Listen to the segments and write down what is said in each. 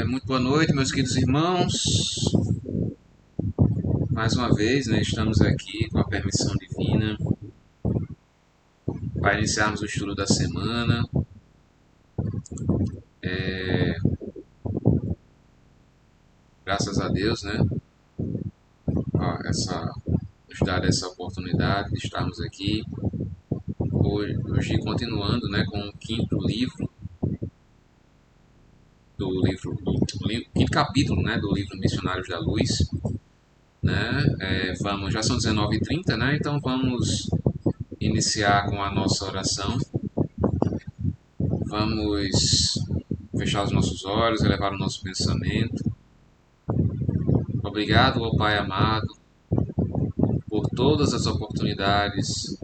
Muito boa noite, meus queridos irmãos. Mais uma vez, né, estamos aqui com a permissão divina para iniciarmos o estudo da semana. Graças a Deus, né, nos dar essa oportunidade de estarmos aqui. Hoje continuando, né, com o quinto livro quinto capítulo, né, do livro Missionários da Luz. Né? Já são 19h30, né? Então vamos iniciar com a nossa oração. Vamos fechar os nossos olhos, elevar o nosso pensamento. Obrigado, ó Pai amado, por todas as oportunidades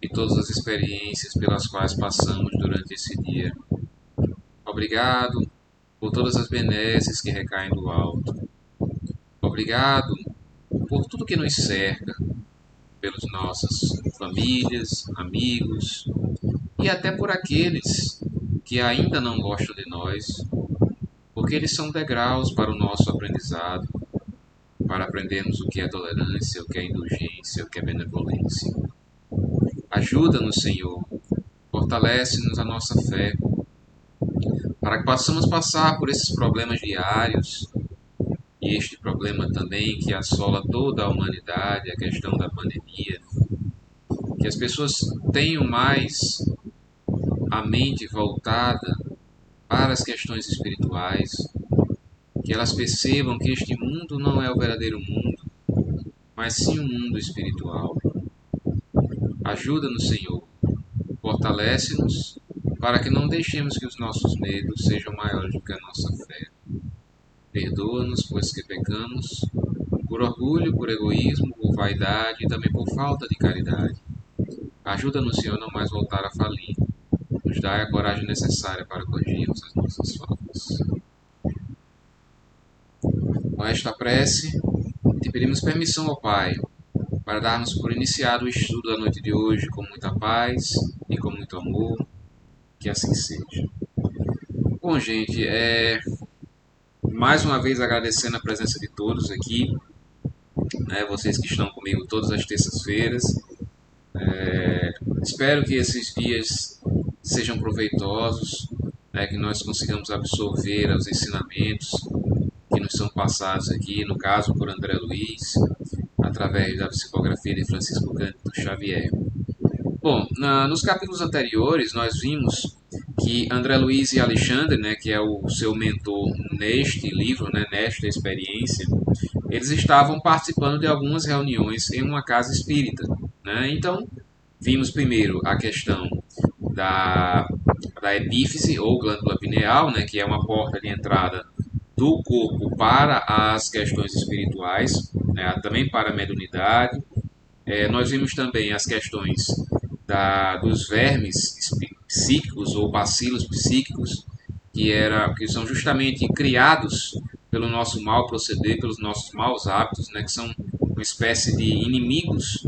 e todas as experiências pelas quais passamos durante esse dia. Obrigado por todas as benesses que recaem do alto. Obrigado por tudo que nos cerca, pelas nossas famílias, amigos e até por aqueles que ainda não gostam de nós, porque eles são degraus para o nosso aprendizado, para aprendermos o que é tolerância, o que é indulgência, o que é benevolência. Ajuda-nos, Senhor, fortalece-nos a nossa fé, para que possamos passar por esses problemas diários, e este problema também que assola toda a humanidade, a questão da pandemia, que as pessoas tenham mais a mente voltada para as questões espirituais, que elas percebam que este mundo não é o verdadeiro mundo, mas sim um mundo espiritual. Ajuda-nos, Senhor, fortalece-nos para que não deixemos que os nossos medos sejam maiores do que a nossa fé. Perdoa-nos, pois que pecamos, por orgulho, por egoísmo, por vaidade e também por falta de caridade. Ajuda-nos, Senhor, a não mais voltar a falir. Nos dai a coragem necessária para corrigirmos as nossas faltas. Com esta prece, te pedimos permissão, ó Pai, para darmos por iniciado o estudo da noite de hoje com muita paz e com muito amor, que assim seja. Bom, gente, mais uma vez agradecendo a presença de todos aqui, né, vocês que estão comigo todas as terças-feiras. Espero que esses dias sejam proveitosos, né, que nós consigamos absorver os ensinamentos que nos são passados aqui, no caso por André Luiz, através da psicografia de Francisco Cândido Xavier. Bom, nos capítulos anteriores nós vimos que André Luiz e Alexandre, né, que é o seu mentor neste livro, né, nesta experiência, eles estavam participando de algumas reuniões em uma casa espírita. Né? Então, vimos primeiro a questão da epífise ou glândula pineal, né, que é uma porta de entrada do corpo para as questões espirituais, né, também para a mediunidade. Nós vimos também as questões dos vermes psíquicos ou bacilos psíquicos, que são justamente criados pelo nosso mau proceder, pelos nossos maus hábitos, né, que são uma espécie de inimigos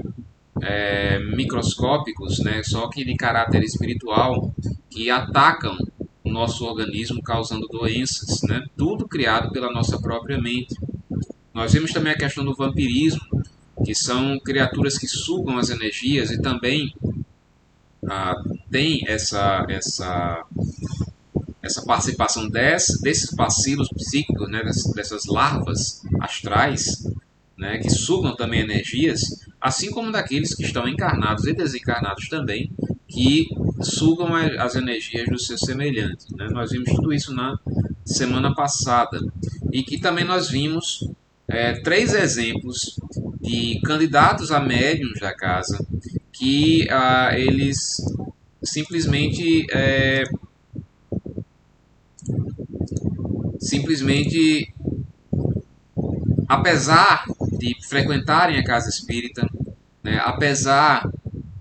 microscópicos, né, só que de caráter espiritual, que atacam o nosso organismo causando doenças, né, tudo criado pela nossa própria mente. Nós vimos também a questão do vampirismo, que são criaturas que sugam as energias e também tem essa participação desses bacilos psíquicos, né, dessas larvas astrais, né, que sugam também energias, assim como daqueles que estão encarnados e desencarnados também, que sugam as energias dos seus semelhantes. Né? Nós vimos tudo isso na semana passada. E que também nós vimos 3 exemplos de candidatos a médiums da casa que eles simplesmente apesar de frequentarem a casa espírita, né, apesar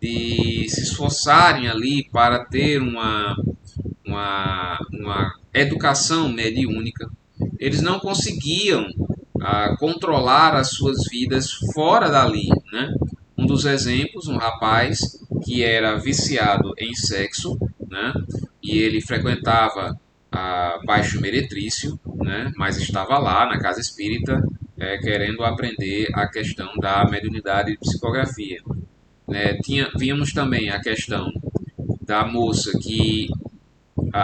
de se esforçarem ali para ter uma educação mediúnica, eles não conseguiam controlar as suas vidas fora dali. Né? Um dos exemplos, um rapaz que era viciado em sexo, né? E ele frequentava baixo meretrício, né? Mas estava lá na casa espírita querendo aprender a questão da mediunidade e psicografia. Víamos também a questão da moça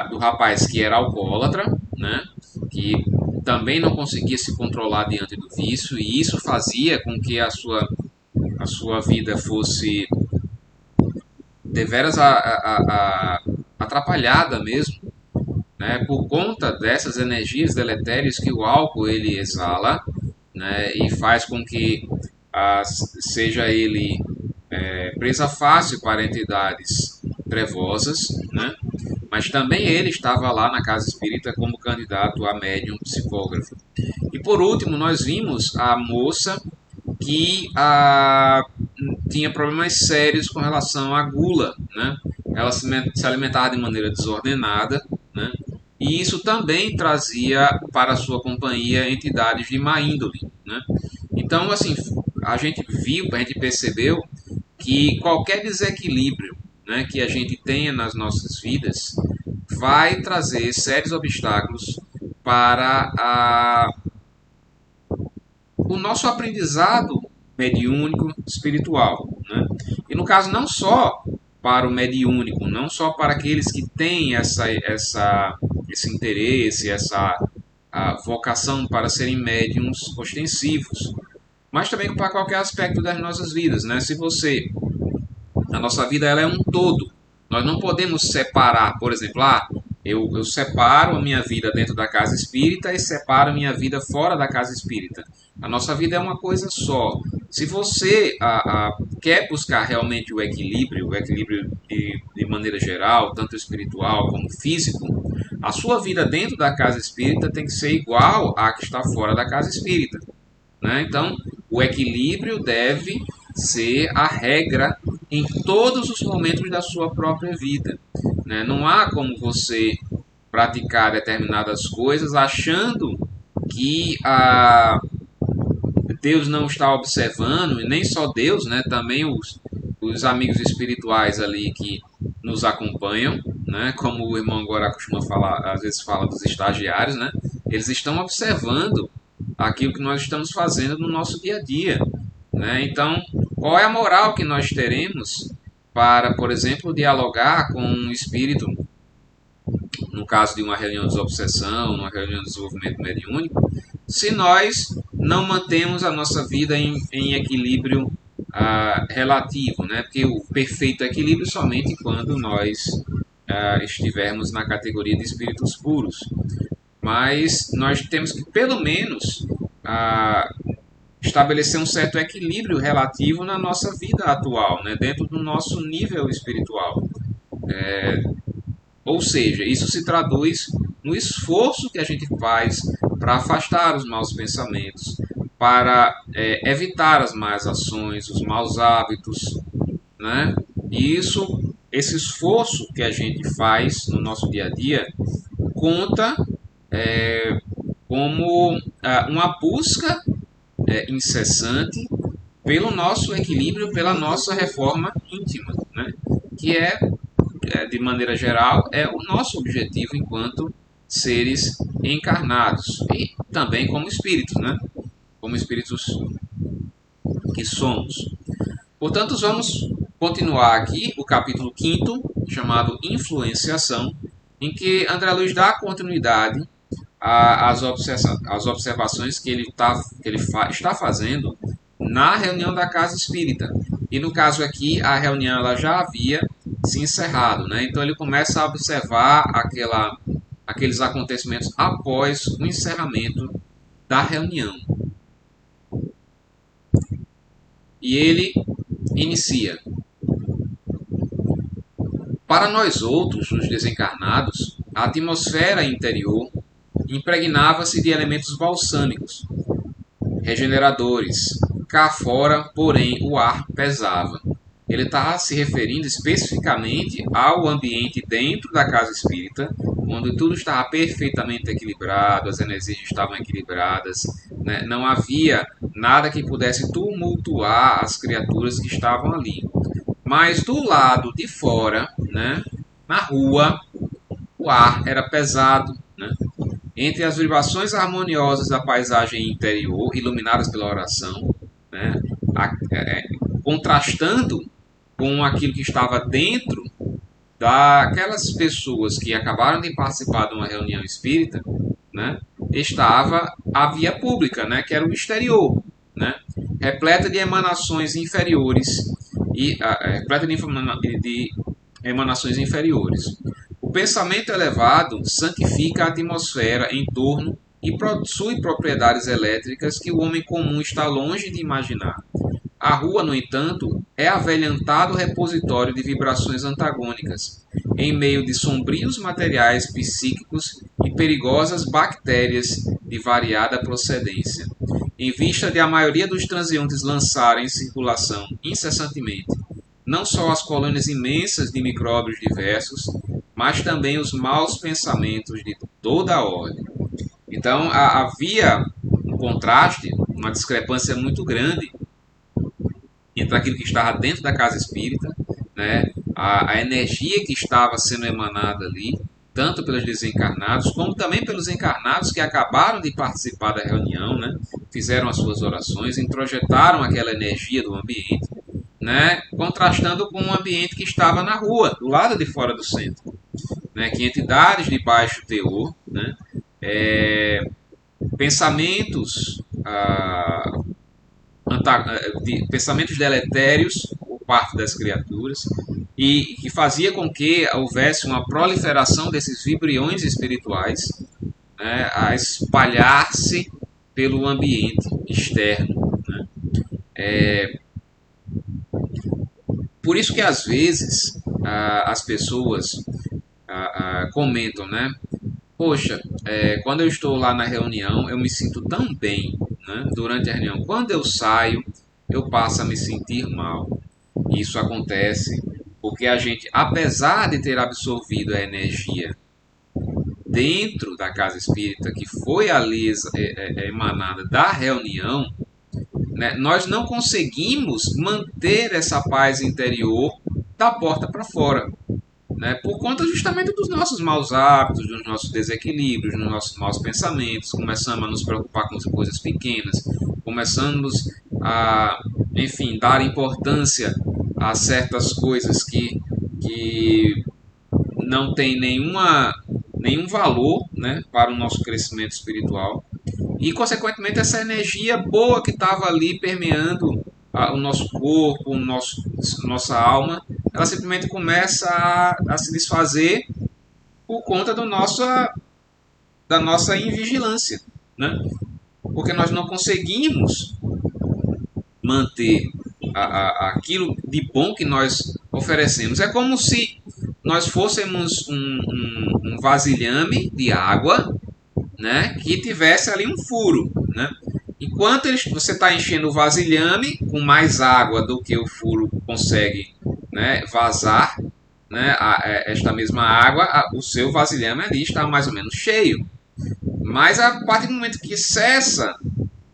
do rapaz que era alcoólatra, né? Que também não conseguia se controlar diante do vício e isso fazia com que a sua vida fosse deveras atrapalhada mesmo, né, por conta dessas energias deletérias que o álcool ele exala, né, e faz com que seja ele presa fácil para entidades trevosas, né, mas também ele estava lá na casa espírita como candidato a médium psicógrafo. E por último, nós vimos a moça que tinha problemas sérios com relação à gula, né? Ela se alimentava de maneira desordenada, né? E isso também trazia para a sua companhia entidades de má índole, né? Então, assim, a gente percebeu que qualquer desequilíbrio, né, que a gente tenha nas nossas vidas vai trazer sérios obstáculos para o nosso aprendizado mediúnico espiritual, né? E no caso não só para o mediúnico, não só para aqueles que têm esse interesse, essa vocação para serem médiums ostensivos, mas também para qualquer aspecto das nossas vidas, né? Se você, a nossa vida ela é um todo, nós não podemos separar, por exemplo, eu separo a minha vida dentro da casa espírita e separo a minha vida fora da casa espírita. A nossa vida é uma coisa só. Se você quer buscar realmente o equilíbrio de maneira geral, tanto espiritual como físico, a sua vida dentro da casa espírita tem que ser igual à que está fora da casa espírita, né? Então, o equilíbrio deve ser a regra em todos os momentos da sua própria vida, né? Não há como você praticar determinadas coisas achando que Deus não está observando, e nem só Deus, né? Também os amigos espirituais ali que nos acompanham, né? Como o irmão agora costuma falar, às vezes fala dos estagiários, né? Eles estão observando aquilo que nós estamos fazendo no nosso dia a dia, né? Então, qual é a moral que nós teremos para, por exemplo, dialogar com um espírito, no caso de uma reunião de desobsessão, uma reunião de desenvolvimento mediúnico, se nós não mantemos a nossa vida em equilíbrio relativo, né? Porque o perfeito equilíbrio somente quando nós estivermos na categoria de espíritos puros. Mas nós temos que, pelo menos, estabelecer um certo equilíbrio relativo na nossa vida atual, né? Dentro do nosso nível espiritual. Ou seja, isso se traduz no esforço que a gente faz para afastar os maus pensamentos, para evitar as más ações, os maus hábitos, né? E esse esforço que a gente faz no nosso dia a dia conta como uma busca incessante pelo nosso equilíbrio, pela nossa reforma íntima, né? Que de maneira geral, é o nosso objetivo enquanto seres encarnados e também como espíritos, né? Como espíritos que somos. Portanto, vamos continuar aqui o capítulo 5º, chamado Influenciação, em que André Luiz dá continuidade às observações que ele está fazendo na reunião da Casa Espírita. E no caso aqui, a reunião ela já havia se encerrado, né? Então ele começa a observar aqueles acontecimentos após o encerramento da reunião. E ele inicia: para nós outros, os desencarnados, a atmosfera interior impregnava-se de elementos balsâmicos, regeneradores. Cá fora, porém, o ar pesava. Ele está se referindo especificamente ao ambiente dentro da casa espírita, onde tudo estava perfeitamente equilibrado, as energias estavam equilibradas, né? Não havia nada que pudesse tumultuar as criaturas que estavam ali. Mas do lado de fora, né, na rua, o ar era pesado, né? Entre as vibrações harmoniosas da paisagem interior, iluminadas pela oração, né? Contrastando com aquilo que estava dentro daquelas pessoas que acabaram de participar de uma reunião espírita, né? Estava a via pública, né? Que era o exterior, né? Repleta de emanações inferiores repleta de emanações inferiores. O pensamento elevado santifica a atmosfera em torno e possui propriedades elétricas que o homem comum está longe de imaginar. A rua, no entanto, é avelhantado repositório de vibrações antagônicas, em meio de sombrios materiais psíquicos e perigosas bactérias de variada procedência. Em vista de a maioria dos transeuntes lançarem em circulação incessantemente não só as colônias imensas de micróbios diversos, mas também os maus pensamentos de toda a ordem. Então havia um contraste, uma discrepância muito grande entre aquilo que estava dentro da casa espírita, né, a energia que estava sendo emanada ali, tanto pelos desencarnados, como também pelos encarnados que acabaram de participar da reunião, né, fizeram as suas orações, introjetaram aquela energia do ambiente, né, contrastando com um ambiente que estava na rua, do lado de fora do centro, né, que entidades de baixo teor, né, pensamentos pensamentos deletérios por parte das criaturas e que fazia com que houvesse uma proliferação desses vibriões espirituais, né, a espalhar-se pelo ambiente externo, né. Por isso que às vezes as pessoas comentam, né? Poxa, quando eu estou lá na reunião, eu me sinto tão bem, né, durante a reunião. Quando eu saio, eu passo a me sentir mal. Isso acontece porque a gente, apesar de ter absorvido a energia dentro da casa espírita, que foi ali emanada da reunião, né, nós não conseguimos manter essa paz interior da porta para fora, né, por conta justamente dos nossos maus hábitos, dos nossos desequilíbrios, dos nossos maus pensamentos. Começamos a nos preocupar com as coisas pequenas, começamos a, enfim, dar importância a certas coisas que não tem nenhum valor, né, para o nosso crescimento espiritual. E, consequentemente, essa energia boa que estava ali permeando o nosso corpo, nossa alma, ela simplesmente começa a se desfazer por conta da nossa invigilância, né? Porque nós não conseguimos manter aquilo de bom que nós oferecemos. É como se nós fôssemos um vasilhame de água, né, que tivesse ali um furo, né? Enquanto você está enchendo o vasilhame com mais água do que o furo consegue, né, vazar, né, esta mesma água, o seu vasilhame ali está mais ou menos cheio. Mas a partir do momento que cessa,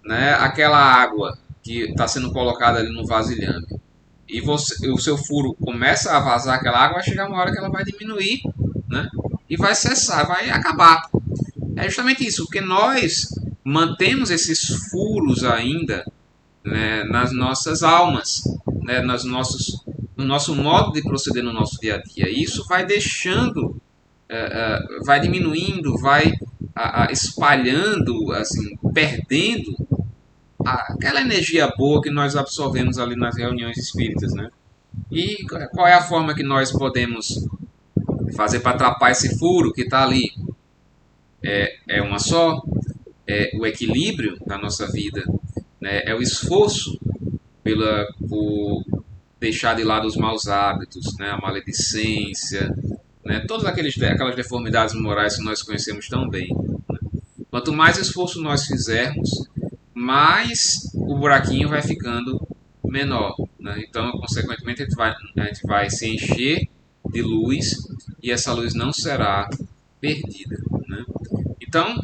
né, aquela água que está sendo colocada ali no vasilhame e o seu furo começa a vazar aquela água, vai chegar uma hora que ela vai diminuir, né, e vai cessar, vai acabar. É justamente isso, porque nós mantemos esses furos ainda, né, nas nossas almas, né, no nosso modo de proceder no nosso dia a dia. E isso vai deixando, vai diminuindo, vai espalhando, assim, perdendo aquela energia boa que nós absorvemos ali nas reuniões espíritas, né? E qual é a forma que nós podemos fazer para atrapar esse furo que está ali? É uma só, o equilíbrio da nossa vida, né? É o esforço por deixar de lado os maus hábitos, né? A maledicência, né? Todas aquelas deformidades morais que nós conhecemos tão bem. Né? Quanto mais esforço nós fizermos, mais o buraquinho vai ficando menor. Né? Então, consequentemente, a gente vai se encher de luz e essa luz não será perdida. Né? Então,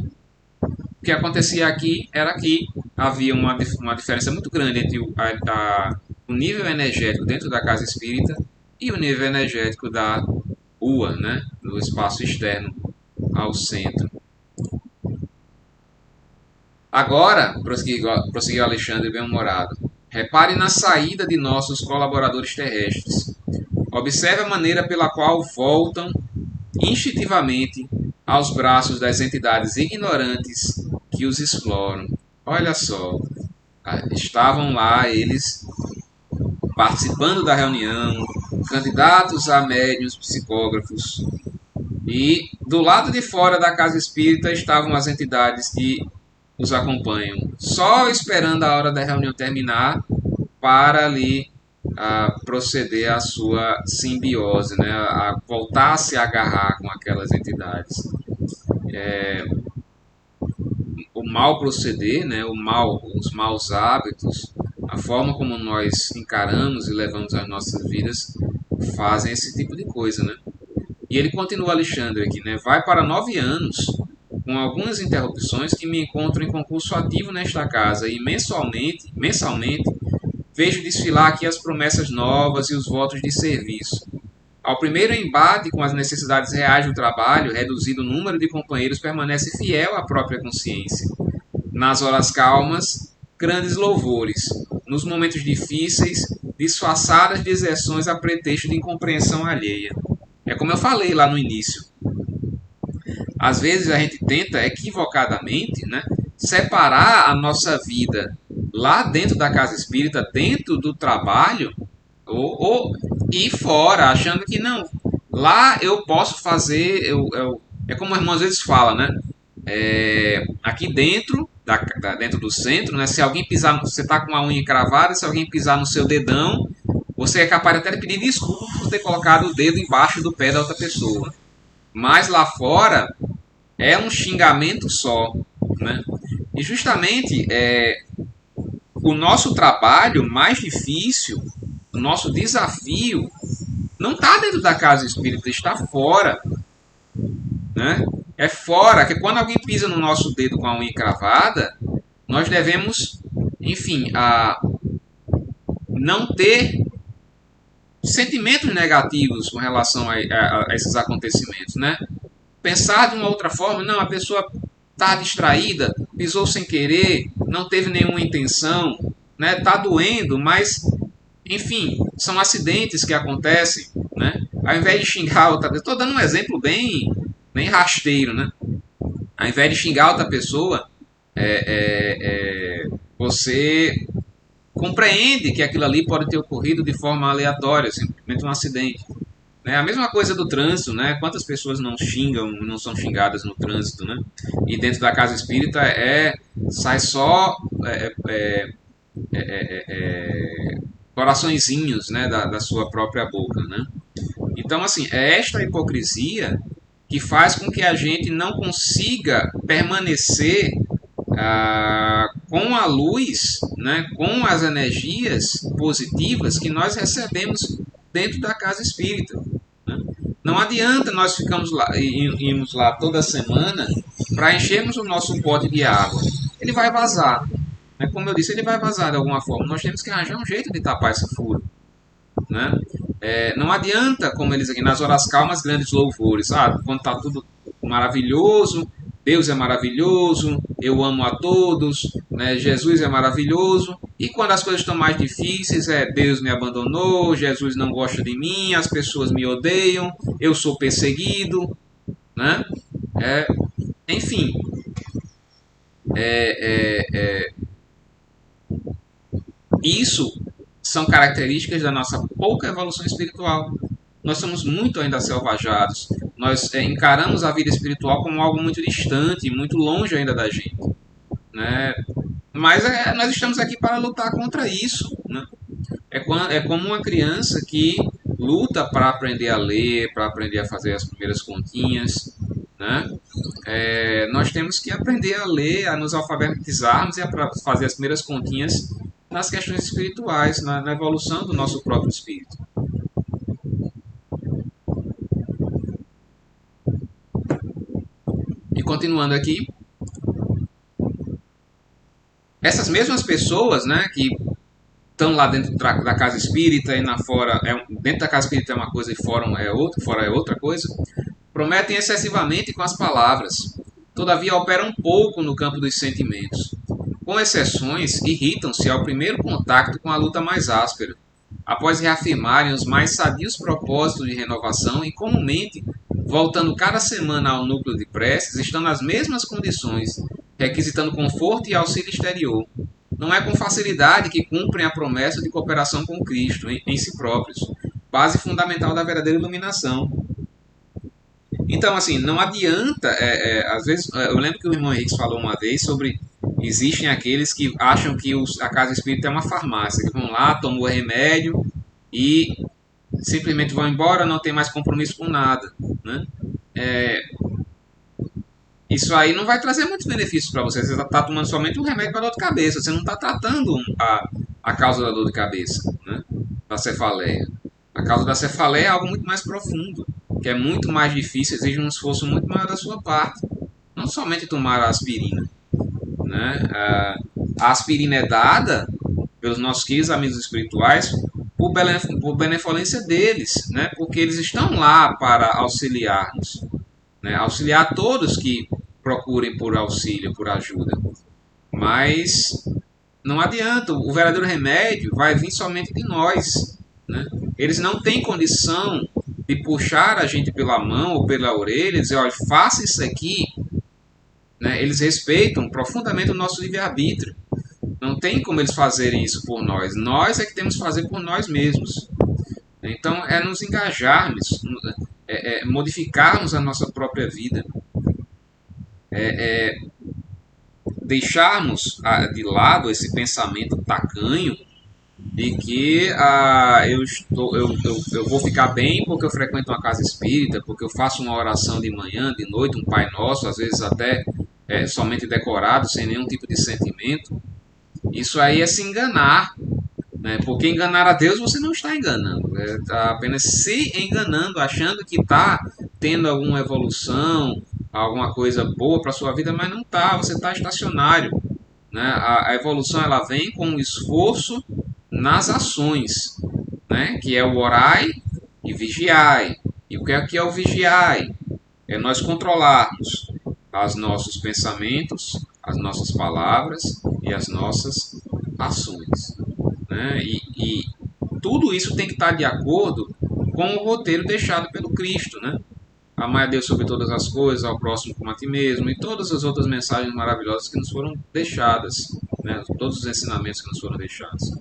o que acontecia aqui era que havia uma diferença muito grande entre o nível energético dentro da casa espírita e o nível energético da rua, né, do espaço externo ao centro. Agora, prosseguiu Alexandre bem-humorado, repare na saída de nossos colaboradores terrestres. Observe a maneira pela qual voltam instintivamente aos braços das entidades ignorantes que os exploram. Olha só, estavam lá eles participando da reunião, candidatos a médiuns psicógrafos, e do lado de fora da casa espírita estavam as entidades que os acompanham, só esperando a hora da reunião terminar para ali proceder à sua simbiose, né, a voltar a se agarrar com aquelas entidades. O mal proceder, né, os maus hábitos, a forma como nós encaramos e levamos as nossas vidas fazem esse tipo de coisa, né? E ele continua, Alexandre, aqui, né? Vai para 9 anos, com algumas interrupções, que me encontro em concurso ativo nesta casa e mensalmente vejo desfilar aqui as promessas novas e os votos de serviço. Ao primeiro embate com as necessidades reais do trabalho, reduzido o número de companheiros permanece fiel à própria consciência. Nas horas calmas, grandes louvores. Nos momentos difíceis, disfarçadas deserções a pretexto de incompreensão alheia. É como eu falei lá no início. Às vezes a gente tenta equivocadamente, né, separar a nossa vida lá dentro da casa espírita, dentro do trabalho, ou ir fora, achando que não, lá eu posso fazer, é como o irmão às vezes fala, né? Aqui dentro, dentro do centro, né? Se alguém pisar, você está com a unha encravada, se alguém pisar no seu dedão, você é capaz até de pedir desculpa por ter colocado o dedo embaixo do pé da outra pessoa. Mas lá fora é um xingamento só, né? E justamente o nosso trabalho mais difícil, o nosso desafio, não está dentro da casa espírita, está fora, né? É fora, que quando alguém pisa no nosso dedo com a unha encravada, nós devemos, enfim, não ter sentimentos negativos com relação a esses acontecimentos, né? Pensar de uma outra forma, não, a pessoa está distraída, pisou sem querer, não teve nenhuma intenção, né? Tá doendo, mas enfim, são acidentes que acontecem, né? Ao invés de xingar outra pessoa, estou dando um exemplo bem rasteiro, né? Ao invés de xingar outra pessoa, você compreende que aquilo ali pode ter ocorrido de forma aleatória, simplesmente um acidente. É a mesma coisa do trânsito, né? Quantas pessoas não xingam, não são xingadas no trânsito, né? E dentro da casa espírita sai só coraçõezinhos, né, da sua própria boca, né? Então, assim, é esta hipocrisia que faz com que a gente não consiga permanecer com a luz, né, com as energias positivas que nós recebemos dentro da casa espírita. Né? Não adianta nós irmos lá toda semana para enchermos o nosso pote de água. Ele vai vazar. Né? Como eu disse, ele vai vazar de alguma forma. Nós temos que arranjar um jeito de tapar esse furo. Né? Não adianta, como eles aqui, nas horas calmas, grandes louvores. Quando está tudo maravilhoso, Deus é maravilhoso, eu amo a todos, né? Jesus é maravilhoso. E quando as coisas estão mais difíceis, Deus me abandonou, Jesus não gosta de mim, as pessoas me odeiam, eu sou perseguido, né? Enfim, isso são características da nossa pouca evolução espiritual. Nós somos muito ainda selvajados. Nós encaramos a vida espiritual como algo muito distante, muito longe ainda da gente. Né? Mas nós estamos aqui para lutar contra isso. Né? É como uma criança que luta para aprender a ler, para aprender a fazer as primeiras continhas. Né? Nós temos que aprender a ler, a nos alfabetizarmos e a fazer as primeiras continhas nas questões espirituais, na evolução do nosso próprio espírito. E continuando aqui, essas mesmas pessoas, né, que estão lá dentro da casa espírita e fora, dentro da casa espírita é uma coisa e fora é outra coisa, prometem excessivamente com as palavras, todavia operam pouco no campo dos sentimentos. com exceções, irritam-se ao primeiro contato com a luta mais áspera, após reafirmarem os mais sadios propósitos de renovação e, comumente, voltando cada semana ao núcleo de preces, estão nas mesmas condições, requisitando conforto e auxílio exterior. Não é com facilidade que cumprem a promessa de cooperação com Cristo em si próprios, base fundamental da verdadeira iluminação. Então, assim, não adianta, às vezes, eu lembro que o irmão Henrique falou uma vez sobre, existem aqueles que acham que a casa espírita é uma farmácia, que vão lá, tomam o remédio e simplesmente vão embora, não tem mais compromisso com nada, né? Isso aí não vai trazer muitos benefícios para você. Você está tomando somente um remédio para dor de cabeça, você não está tratando a causa da dor de cabeça, né? Da cefaleia. A causa da cefaleia é algo muito mais profundo, que é muito mais difícil, exige um esforço muito maior da sua parte. Não somente tomar a aspirina, né? A aspirina é dada pelos nossos queridos amigos espirituais por benevolência deles, né? Porque eles estão lá para auxiliar-nos, né? Auxiliar todos que procurem por auxílio, por ajuda. Mas não adianta, o verdadeiro remédio vai vir somente de nós, né? Eles não têm condição de puxar a gente pela mão ou pela orelha e dizer, olha, faça isso aqui, né? Eles respeitam profundamente o nosso livre-arbítrio. Não tem como eles fazerem isso por nós. Nós é que temos que fazer por nós mesmos. Então, é nos engajarmos, modificarmos a nossa própria vida. Deixarmos de lado esse pensamento tacanho de que eu vou ficar bem porque eu frequento uma casa espírita, porque eu faço uma oração de manhã, de noite, um Pai Nosso, às vezes até somente decorado, sem nenhum tipo de sentimento. Isso aí é se enganar, né? Porque enganar a Deus você não está enganando, está apenas se enganando, achando que está tendo alguma evolução, alguma coisa boa para a sua vida, mas não está, você está estacionário, né? A evolução ela vem com o esforço nas ações, né? Que é o orai e vigiai. E o que é o vigiai? É nós controlarmos os nossos pensamentos, as nossas palavras e as nossas ações, né? E tudo isso tem que estar de acordo com o roteiro deixado pelo Cristo, né? Amar a Deus sobre todas as coisas, ao próximo como a ti mesmo, e todas as outras mensagens maravilhosas que nos foram deixadas, né? Todos os ensinamentos que nos foram deixados.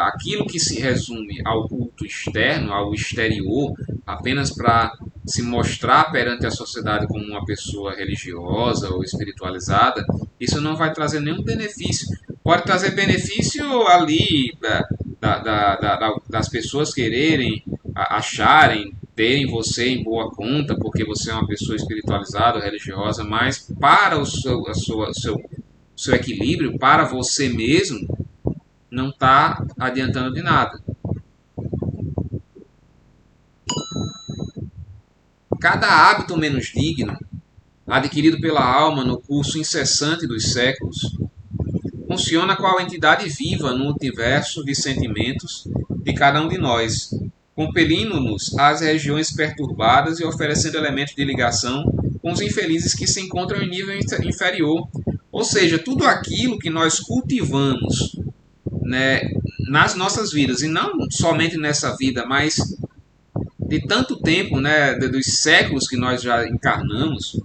Aquilo que se resume ao culto externo, ao exterior, apenas para se mostrar perante a sociedade como uma pessoa religiosa ou espiritualizada, isso não vai trazer nenhum benefício. Pode trazer benefício ali das pessoas quererem, acharem, terem você em boa conta, porque você é uma pessoa espiritualizada, religiosa, mas para o seu equilíbrio, para você mesmo, não está adiantando de nada. Cada hábito menos digno, adquirido pela alma no curso incessante dos séculos, funciona qual entidade viva no universo de sentimentos de cada um de nós, compelindo-nos às regiões perturbadas e oferecendo elementos de ligação com os infelizes que se encontram em nível inferior. Ou seja, tudo aquilo que nós cultivamos, né, nas nossas vidas, e não somente nessa vida, mas de tanto tempo, né, dos séculos que nós já encarnamos,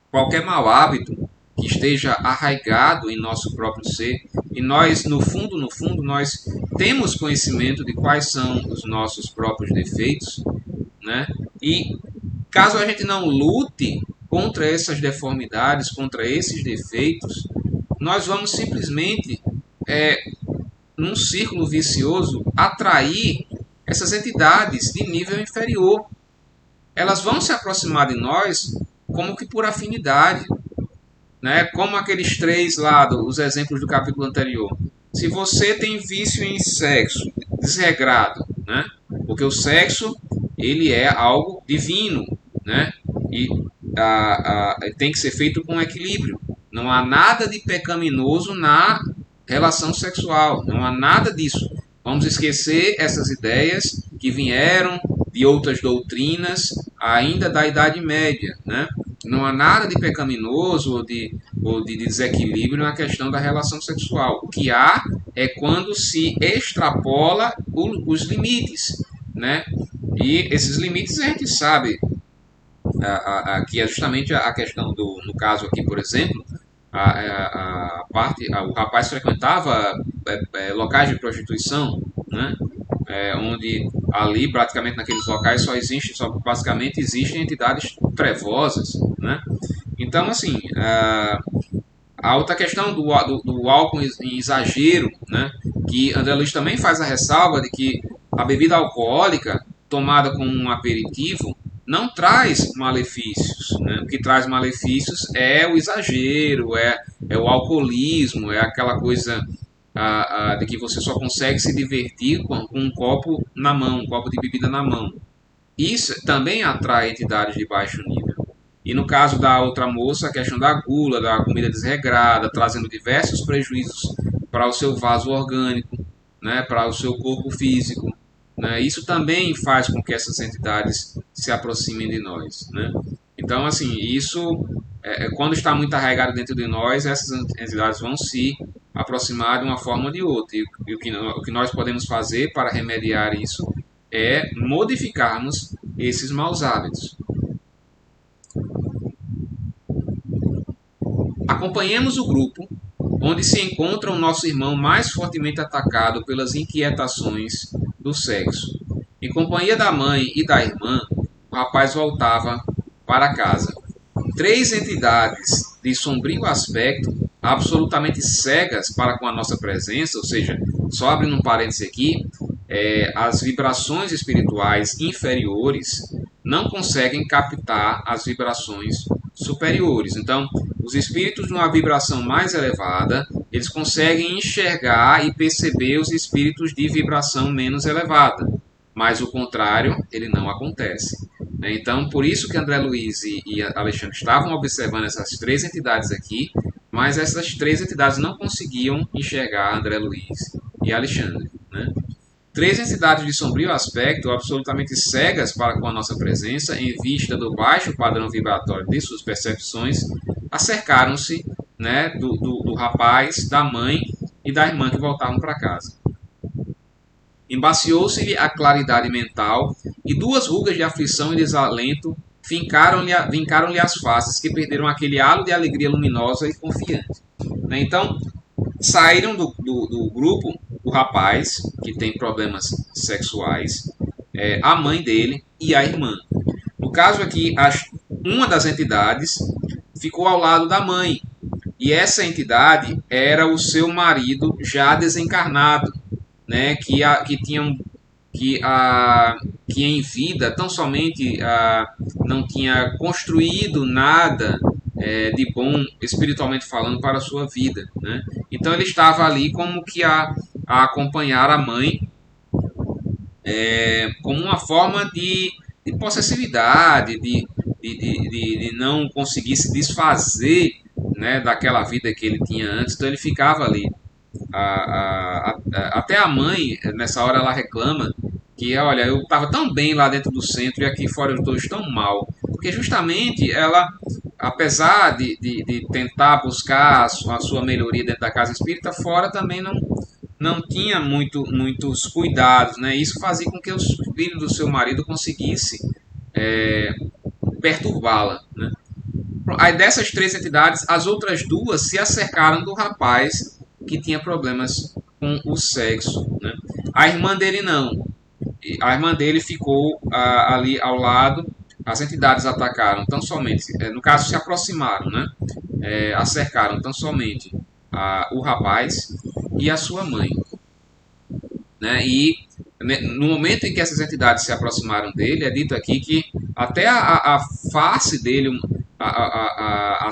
qualquer mau hábito que esteja arraigado em nosso próprio ser, e nós, no fundo, nós temos conhecimento de quais são os nossos próprios defeitos, né? E caso a gente não lute contra essas deformidades, contra esses defeitos, nós vamos simplesmente, num círculo vicioso, atrair essas entidades de nível inferior. Elas vão se aproximar de nós como que por afinidade, né? Como aqueles três lá, os exemplos do capítulo anterior. Se você tem vício em sexo desregrado, né? Porque o sexo ele é algo divino, né? E tem que ser feito com equilíbrio. Não há nada de pecaminoso na relação sexual, não há nada disso. Vamos esquecer essas ideias que vieram de outras doutrinas ainda da Idade Média, né? Não há nada de pecaminoso ou de desequilíbrio na questão da relação sexual. O que há é quando se extrapola os limites, né? E esses limites a gente sabe que é justamente a questão do, no caso aqui, por exemplo, o rapaz frequentava locais de prostituição, né? Onde ali praticamente naqueles locais só basicamente existem entidades trevosas, né? Então assim, a outra questão do álcool em exagero, né? Que André Luiz também faz a ressalva de que a bebida alcoólica tomada como um aperitivo não traz malefícios, né? O que traz malefícios é o exagero, é o alcoolismo, é aquela coisa de que você só consegue se divertir com um copo na mão, um copo de bebida na mão. Isso também atrai entidades de baixo nível. E no caso da outra moça, a questão da gula, da comida desregrada, trazendo diversos prejuízos para o seu vaso orgânico, né, para o seu corpo físico. Né, isso também faz com que essas entidades se aproximem de nós. Né? Então, assim, isso, quando está muito arraigado dentro de nós, essas entidades vão se aproximar de uma forma ou de outra. E o que nós podemos fazer para remediar isso é modificarmos esses maus hábitos. Acompanhemos o grupo onde se encontra o nosso irmão mais fortemente atacado pelas inquietações do sexo. Em companhia da mãe e da irmã, o rapaz voltava para casa. Três entidades de sombrio aspecto, absolutamente cegas para com a nossa presença, ou seja, só abrindo um parêntese aqui, as vibrações espirituais inferiores não conseguem captar as vibrações superiores. Então, os espíritos numa vibração mais elevada, eles conseguem enxergar e perceber os espíritos de vibração menos elevada, mas o contrário, ele não acontece. Então, por isso que André Luiz e Alexandre estavam observando essas três entidades aqui, mas essas três entidades não conseguiam enxergar André Luiz e Alexandre. Né? Três entidades de sombrio aspecto, absolutamente cegas para com a nossa presença, em vista do baixo padrão vibratório de suas percepções, acercaram-se, né, do rapaz, da mãe e da irmã que voltavam para casa. Embaciou-se-lhe a claridade mental e duas rugas de aflição e desalento vincaram-lhe as faces, que perderam aquele halo de alegria luminosa e confiante. Então, saíram do grupo o rapaz, que tem problemas sexuais, a mãe dele e a irmã. No caso aqui, uma das entidades ficou ao lado da mãe, e essa entidade era o seu marido já desencarnado, né, que em vida tão somente não tinha construído nada de bom, espiritualmente falando, para a sua vida. Né? Então ele estava ali como que a acompanhar a mãe como uma forma de possessividade, de não conseguir se desfazer, né, daquela vida que ele tinha antes. Então ele ficava ali. Até a mãe, nessa hora, ela reclama que, olha, eu estava tão bem lá dentro do centro e aqui fora eu estou tão mal. Porque justamente ela, apesar de tentar buscar a sua melhoria dentro da casa espírita, fora também não tinha muitos cuidados, né? Isso fazia com que os filhos do seu marido conseguissem perturbá-la, né? Aí dessas três entidades, as outras duas se acercaram do rapaz que tinha problemas com o sexo, né? A irmã dele não. A irmã dele ficou ali ao lado. As entidades atacaram tão somente, no caso se aproximaram, né? Acercaram tão somente o rapaz e a sua mãe, né? E no momento em que essas entidades se aproximaram dele, é dito aqui que até a face dele, a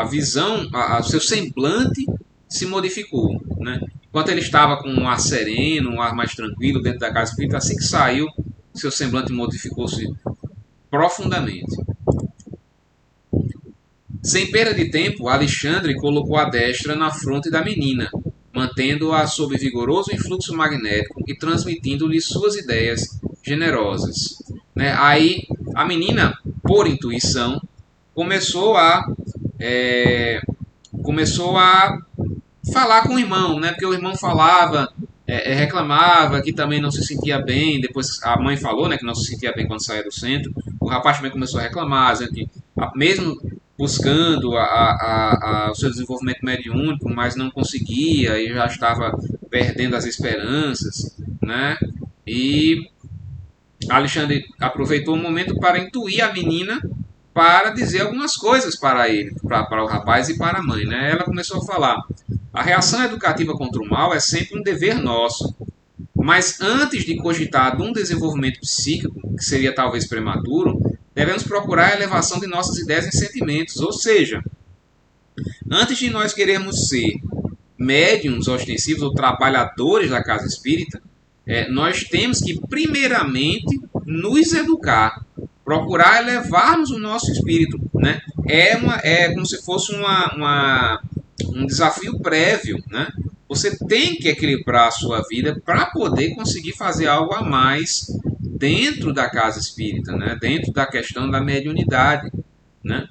visão, o seu semblante se modificou, né? Enquanto ele estava com um ar sereno, um ar mais tranquilo dentro da casa espírita, assim que saiu, seu semblante modificou-se profundamente. Sem perda de tempo, Alexandre colocou a destra na fronte da menina, mantendo-a sob vigoroso influxo magnético e transmitindo-lhe suas ideias generosas. Né? Aí, a menina, por intuição, começou a é, começou a falar com o irmão, né? Porque o irmão falava, reclamava que também não se sentia bem. Depois a mãe falou, né, que não se sentia bem quando saía do centro. O rapaz também começou a reclamar, dizendo que mesmo buscando o seu desenvolvimento mediúnico, mas não conseguia e já estava perdendo as esperanças, né? E Alexandre aproveitou o momento para intuir a menina para dizer algumas coisas para ele, para o rapaz e para a mãe. Né? Ela começou a falar: a reação educativa contra o mal é sempre um dever nosso, mas antes de cogitar de um desenvolvimento psíquico, que seria talvez prematuro, devemos procurar a elevação de nossas ideias e sentimentos, ou seja, antes de nós querermos ser médiums ostensivos ou trabalhadores da casa espírita, nós temos que, primeiramente, nos educar, procurar elevarmos o nosso espírito. Né? É como se fosse um desafio prévio. Né? Você tem que equilibrar a sua vida para poder conseguir fazer algo a mais dentro da casa espírita, né? Dentro da questão da mediunidade. Né?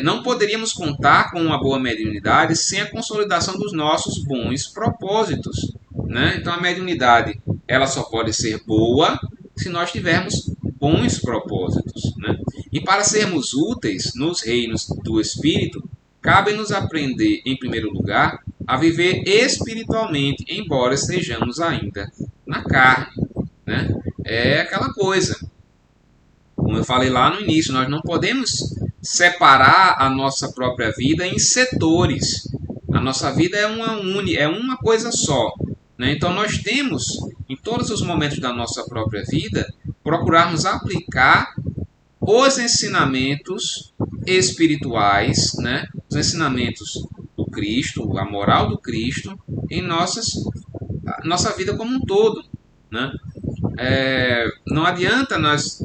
Não poderíamos contar com uma boa mediunidade sem a consolidação dos nossos bons propósitos. Né? Então a mediunidade ela só pode ser boa se nós tivermos bons propósitos. Né? E para sermos úteis nos reinos do Espírito, cabe-nos aprender, em primeiro lugar, a viver espiritualmente, embora estejamos ainda na carne. Né? É aquela coisa. Como eu falei lá no início, nós não podemos separar a nossa própria vida em setores. A nossa vida é uma coisa só. Né? Então nós temos, em todos os momentos da nossa própria vida, procurarmos aplicar os ensinamentos espirituais, né? Os ensinamentos do Cristo, a moral do Cristo, em nossa vida como um todo. Né? Não adianta nós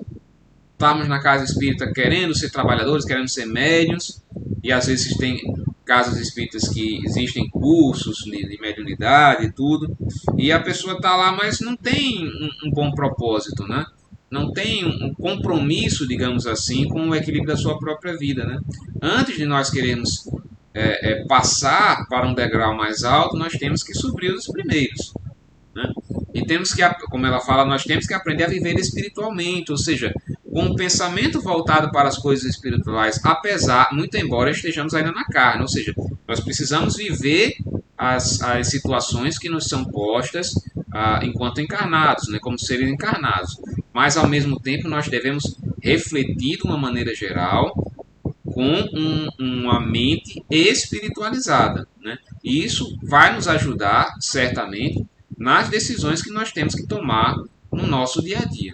estarmos na casa espírita querendo ser trabalhadores, querendo ser médiuns, e às vezes tem casas espíritas que existem cursos de mediunidade e tudo, e a pessoa está lá, mas não tem um bom propósito, né? Não tem um compromisso, digamos assim, com o equilíbrio da sua própria vida. Né? Antes de nós queremos passar para um degrau mais alto, nós temos que subir os primeiros. Né? E temos que, como ela fala, nós temos que aprender a viver espiritualmente, ou seja, com um pensamento voltado para as coisas espirituais, muito embora estejamos ainda na carne, ou seja, nós precisamos viver as situações que nos são postas enquanto encarnados, né, como seres encarnados, mas ao mesmo tempo nós devemos refletir de uma maneira geral com uma mente espiritualizada. Né? E isso vai nos ajudar, certamente, nas decisões que nós temos que tomar no nosso dia a dia.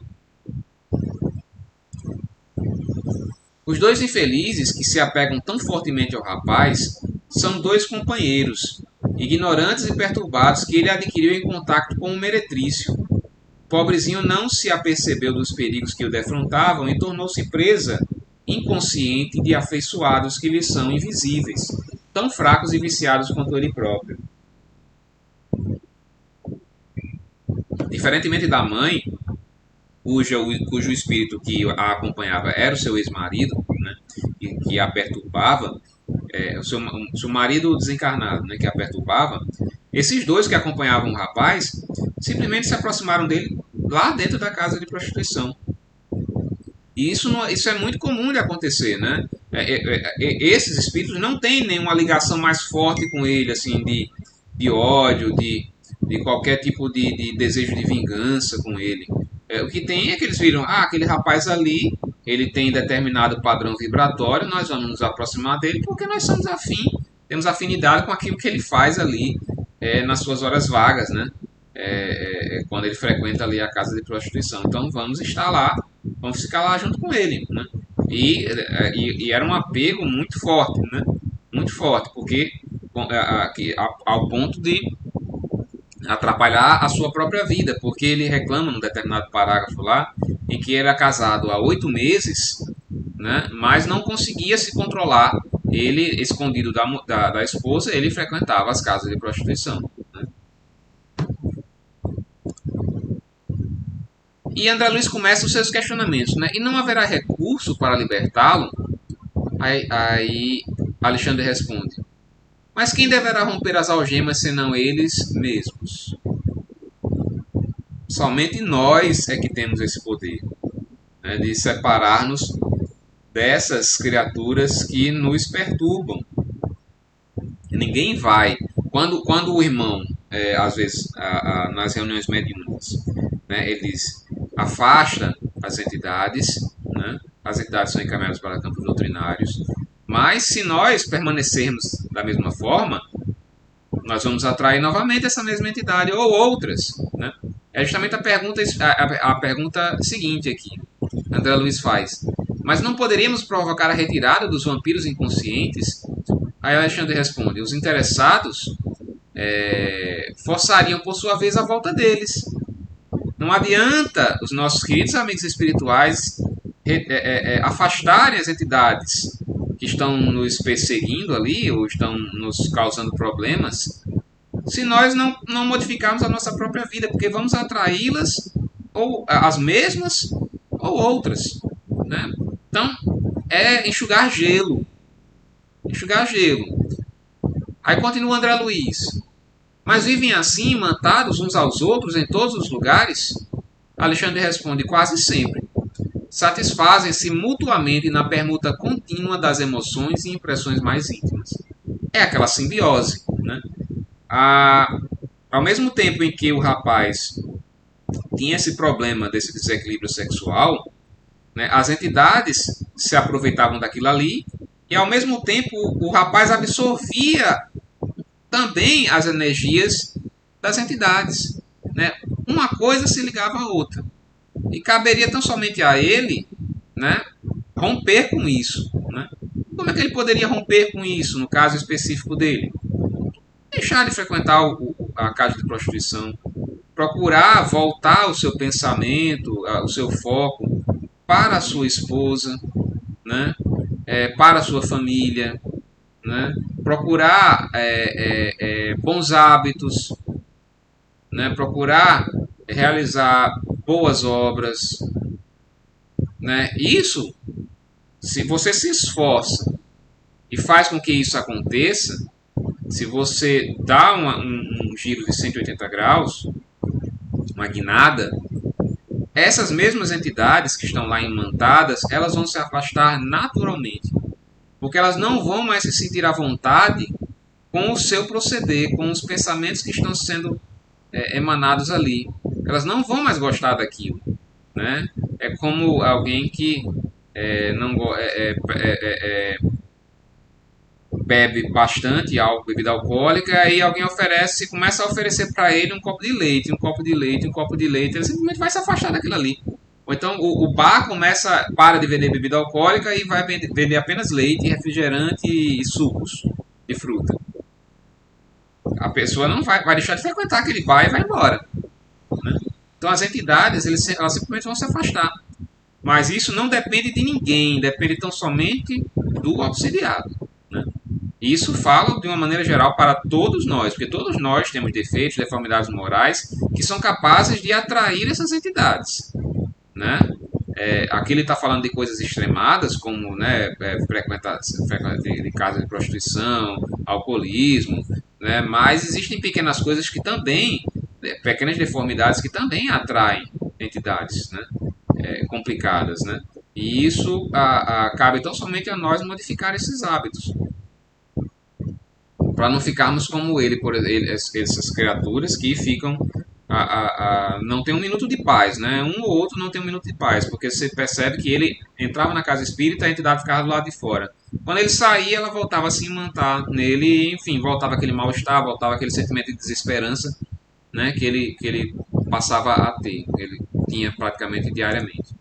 Os dois infelizes que se apegam tão fortemente ao rapaz são dois companheiros, ignorantes e perturbados que ele adquiriu em contato com o meretrício. O pobrezinho não se apercebeu dos perigos que o defrontavam e tornou-se presa inconsciente de afeiçoados que lhe são invisíveis, tão fracos e viciados quanto ele próprio. Diferentemente da mãe, cujo espírito que a acompanhava era o seu ex-marido, né, que a perturbava, o seu marido desencarnado, né, que a perturbava, esses dois que acompanhavam o rapaz simplesmente se aproximaram dele lá dentro da casa de prostituição. E isso é muito comum de acontecer, né? Esses espíritos não têm nenhuma ligação mais forte com ele, assim, de ódio, de qualquer tipo de desejo de vingança com ele. O que tem é que eles viram, aquele rapaz ali, ele tem determinado padrão vibratório, nós vamos nos aproximar dele porque nós somos temos afinidade com aquilo que ele faz ali nas suas horas vagas, né? Quando ele frequenta ali a casa de prostituição. Então vamos estar lá, vamos ficar lá junto com ele, né? E era um apego muito forte, né? Muito forte, porque ao ponto de atrapalhar a sua própria vida, porque ele reclama num determinado parágrafo lá, em que era casado há 8 meses, né, mas não conseguia se controlar. Ele, escondido da esposa, ele frequentava as casas de prostituição. Né? E André Luiz começa os seus questionamentos. Né? E não haverá recurso para libertá-lo? Aí Alexandre responde: mas quem deverá romper as algemas senão eles mesmos? Somente nós é que temos esse poder, né, de separar-nos dessas criaturas que nos perturbam. Ninguém vai. Quando o irmão, às vezes, nas reuniões mediúnicas, né, eles afasta as entidades, né, as entidades são encaminhadas para campos doutrinários, mas se nós permanecermos da mesma forma, nós vamos atrair novamente essa mesma entidade ou outras. Né? É justamente a pergunta seguinte aqui. André Luiz faz. Mas não poderíamos provocar a retirada dos vampiros inconscientes? Aí Alexandre responde: os interessados forçariam por sua vez a volta deles. Não adianta os nossos queridos amigos espirituais afastarem as entidades que estão nos perseguindo ali ou estão nos causando problemas se nós não modificarmos a nossa própria vida, porque vamos atraí-las ou as mesmas ou outras. Né? Então, é enxugar gelo. Enxugar gelo. Aí continua André Luiz. Mas vivem assim, mantados uns aos outros em todos os lugares? Alexandre responde: quase sempre. Satisfazem-se mutuamente na permuta contínua das emoções e impressões mais íntimas. É aquela simbiose. Né? Ao mesmo tempo em que o rapaz tinha esse problema desse desequilíbrio sexual, né, as entidades se aproveitavam daquilo ali e ao mesmo tempo o rapaz absorvia também as energias das entidades. Né? Uma coisa se ligava à outra. E caberia tão somente a ele, né, romper com isso. Né? Como é que ele poderia romper com isso, no caso específico dele? Deixar de frequentar a casa de prostituição, procurar voltar o seu pensamento, o seu foco para a sua esposa, né? Para a sua família, né? Procurar bons hábitos, né? Procurar realizar boas obras. Né? Isso, se você se esforça e faz com que isso aconteça, se você dá um giro de 180 graus, uma guinada, essas mesmas entidades que estão lá imantadas, elas vão se afastar naturalmente. Porque elas não vão mais se sentir à vontade com o seu proceder, com os pensamentos que estão sendo emanados ali. Elas não vão mais gostar daquilo. Né? É como alguém que não bebe bastante álcool, bebida alcoólica, aí alguém começa a oferecer para ele um copo de leite, um copo de leite, um copo de leite, ele simplesmente vai se afastar daquilo ali. Ou então o bar para de vender bebida alcoólica e vai vender apenas leite, refrigerante e sucos de fruta. A pessoa não vai deixar de frequentar aquele bar e vai embora. Né? Então as entidades, elas simplesmente vão se afastar. Mas isso não depende de ninguém, depende tão somente do auxiliado. Né? E isso fala de uma maneira geral para todos nós, porque todos nós temos defeitos, deformidades morais que são capazes de atrair essas entidades. Né? Aqui ele está falando de coisas extremadas, como né, frequentar de casa de prostituição, alcoolismo, né? Mas existem pequenas coisas que também, pequenas deformidades que também atraem entidades, né? Complicadas. Né? E isso cabe tão somente a nós modificar esses hábitos. Para não ficarmos como essas criaturas que ficam não tem um minuto de paz, né? Um ou outro não tem um minuto de paz, porque você percebe que ele entrava na casa espírita e a entidade ficava do lado de fora. Quando ele saía, ela voltava a se imantar nele e, enfim, voltava aquele mal-estar, voltava aquele sentimento de desesperança, né? Que ele passava a ter, ele tinha praticamente diariamente.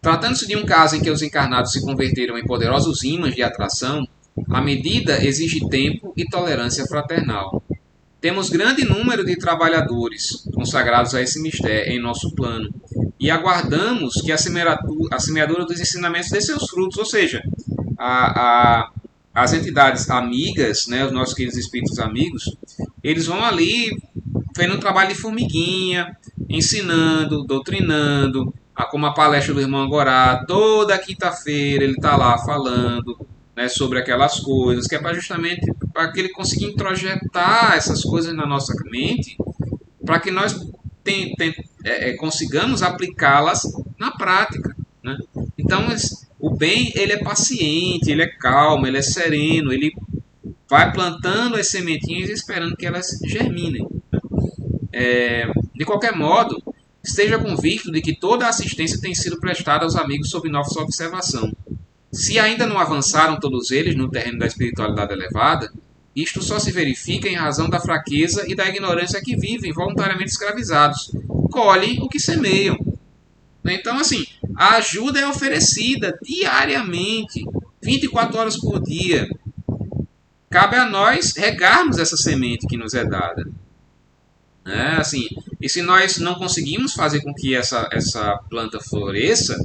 Tratando-se de um caso em que os encarnados se converteram em poderosos ímãs de atração, a medida exige tempo e tolerância fraternal. Temos grande número de trabalhadores consagrados a esse mistério em nosso plano e aguardamos que a semeadura dos ensinamentos dê seus frutos, ou seja, as entidades amigas, né, os nossos queridos espíritos amigos, eles vão ali fazendo um trabalho de formiguinha, ensinando, doutrinando, como a palestra do irmão Gorá, toda quinta-feira ele está lá falando, né, sobre aquelas coisas, que é para justamente para que ele consiga introjetar essas coisas na nossa mente, para que nós consigamos aplicá-las na prática, né? Então, o bem ele é paciente, ele é calmo, ele é sereno, ele vai plantando as sementinhas e esperando que elas germinem. De qualquer modo, esteja convicto de que toda a assistência tem sido prestada aos amigos sob nossa observação. Se ainda não avançaram todos eles no terreno da espiritualidade elevada, isto só se verifica em razão da fraqueza e da ignorância que vivem voluntariamente escravizados. Colhem o que semeiam. Então, assim, a ajuda é oferecida diariamente, 24 horas por dia. Cabe a nós regarmos essa semente que nos é dada. Assim, e se nós não conseguimos fazer com que essa planta floresça,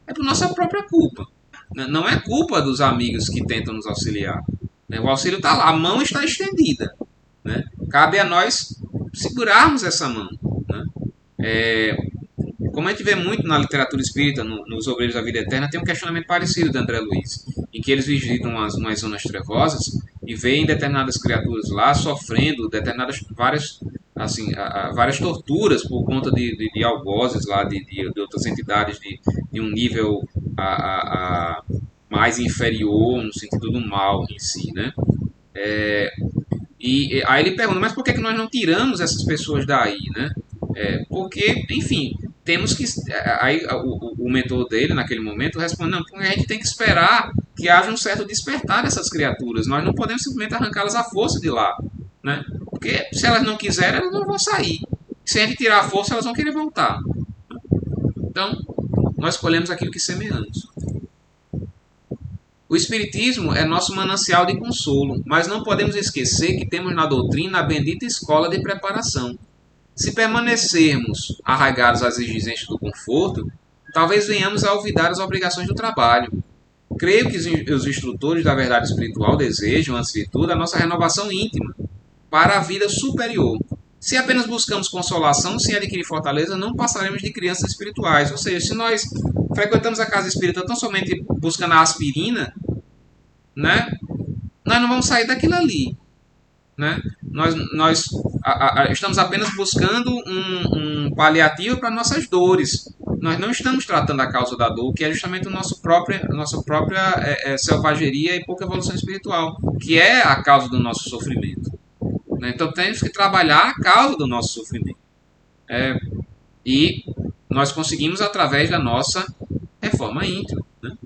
é por nossa própria culpa. Não é culpa dos amigos que tentam nos auxiliar. O auxílio está lá, a mão está estendida. Cabe a nós segurarmos essa mão. Como a gente vê muito na literatura espírita, nos Obreiros da Vida Eterna, tem um questionamento parecido de André Luiz, em que eles visitam umas zonas trevosas e veem determinadas criaturas lá sofrendo várias torturas por conta de algozes lá, de outras entidades de um nível mais inferior, no sentido do mal em si, né? E aí ele pergunta, mas por que nós não tiramos essas pessoas daí, né? Porque, enfim, temos que... Aí o mentor dele, naquele momento, responde, não, porque a gente tem que esperar que haja um certo despertar dessas criaturas. Nós não podemos simplesmente arrancá-las à força de lá, né? Porque se elas não quiserem, elas não vão sair. Se a gente tirar a força, elas vão querer voltar. Então, nós colhemos aquilo que semeamos. O Espiritismo é nosso manancial de consolo, mas não podemos esquecer que temos na doutrina a bendita escola de preparação. Se permanecermos arraigados às exigências do conforto, talvez venhamos a olvidar as obrigações do trabalho. Creio que os instrutores da verdade espiritual desejam, antes de tudo, a nossa renovação íntima para a vida superior. Se apenas buscamos consolação sem adquirir fortaleza, não passaremos de crianças espirituais. Ou seja, se nós frequentamos a casa espírita tão somente buscando a aspirina, né, nós não vamos sair daquilo ali. Né? Nós estamos apenas buscando um paliativo para nossas dores. Nós não estamos tratando a causa da dor, que é justamente a nossa própria selvageria e pouca evolução espiritual, que é a causa do nosso sofrimento. Né? Então temos que trabalhar a causa do nosso sofrimento. E nós conseguimos através da nossa reforma íntima. Né?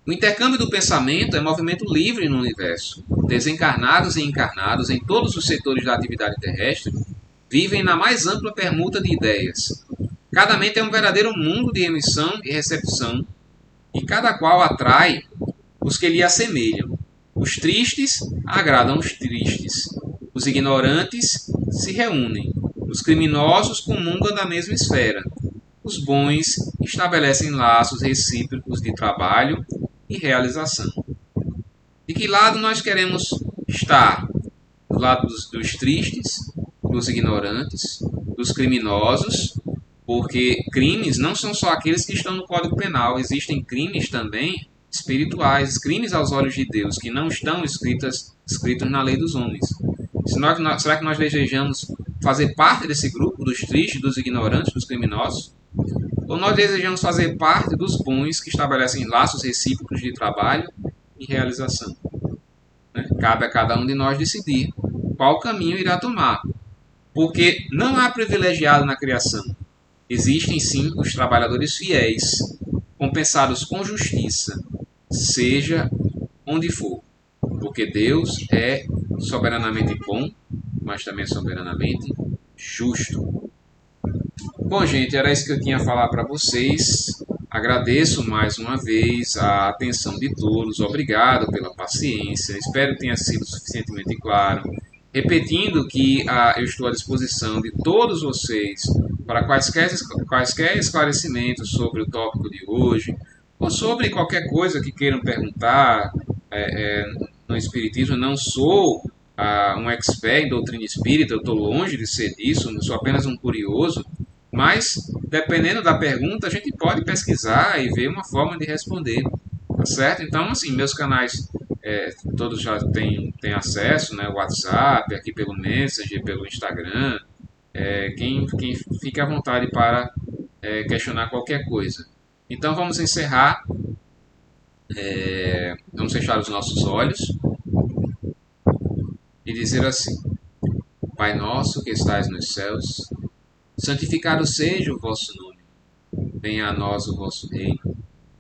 O intercâmbio do pensamento é movimento livre no universo. Desencarnados e encarnados, em todos os setores da atividade terrestre, vivem na mais ampla permuta de ideias. Cada mente é um verdadeiro mundo de emissão e recepção, e cada qual atrai os que lhe assemelham. Os tristes agradam os tristes. Os ignorantes se reúnem. Os criminosos comungam da mesma esfera. Os bons estabelecem laços recíprocos de trabalho e realização. De que lado nós queremos estar? Do lado dos tristes, dos ignorantes, dos criminosos, porque crimes não são só aqueles que estão no Código Penal, existem crimes também espirituais, crimes aos olhos de Deus, que não estão escritos na lei dos homens. Será que nós desejamos fazer parte desse grupo, dos tristes, dos ignorantes, dos criminosos? Ou nós desejamos fazer parte dos bons que estabelecem laços recíprocos de trabalho e realização? Cabe a cada um de nós decidir qual caminho irá tomar. Porque não há privilegiado na criação. Existem sim os trabalhadores fiéis, compensados com justiça, seja onde for. Porque Deus é soberanamente bom, mas também soberanamente justo. Bom, gente, era isso que eu tinha a falar para vocês. Agradeço mais uma vez a atenção de todos. Obrigado pela paciência. Espero que tenha sido suficientemente claro. Repetindo que eu estou à disposição de todos vocês para quaisquer esclarecimentos sobre o tópico de hoje ou sobre qualquer coisa que queiram perguntar no Espiritismo. Eu não sou um expert em doutrina espírita, eu estou longe de ser disso, eu sou apenas um curioso. Mas, dependendo da pergunta, a gente pode pesquisar e ver uma forma de responder, tá certo? Então, assim, meus canais todos já têm acesso, né? WhatsApp, aqui pelo Messenger, pelo Instagram. Quem fica à vontade para questionar qualquer coisa. Então, vamos fechar os nossos olhos e dizer assim: Pai nosso que estais nos céus, santificado seja o vosso nome. Venha a nós o vosso reino.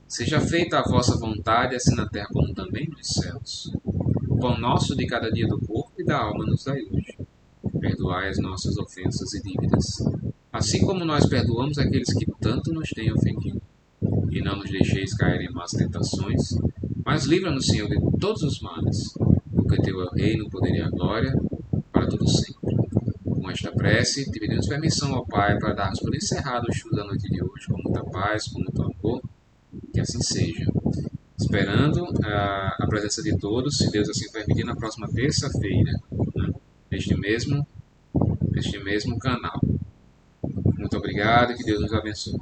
Seja feita a vossa vontade, assim na terra como também nos céus. O pão nosso de cada dia do corpo e da alma nos dai hoje. Perdoai as nossas ofensas e dívidas, assim como nós perdoamos aqueles que tanto nos têm ofendido. E não nos deixeis cair em más tentações, mas livra-nos, Senhor, de todos os males, porque teu é o reino, o poder e a glória, para todo sempre. Com esta prece, te pedimos permissão ao Pai para darmos por encerrado o estudo da noite de hoje, com muita paz, com muito amor, que assim seja. Esperando a presença de todos, se Deus assim permitir, na próxima terça-feira, né, neste mesmo canal. Muito obrigado e que Deus nos abençoe.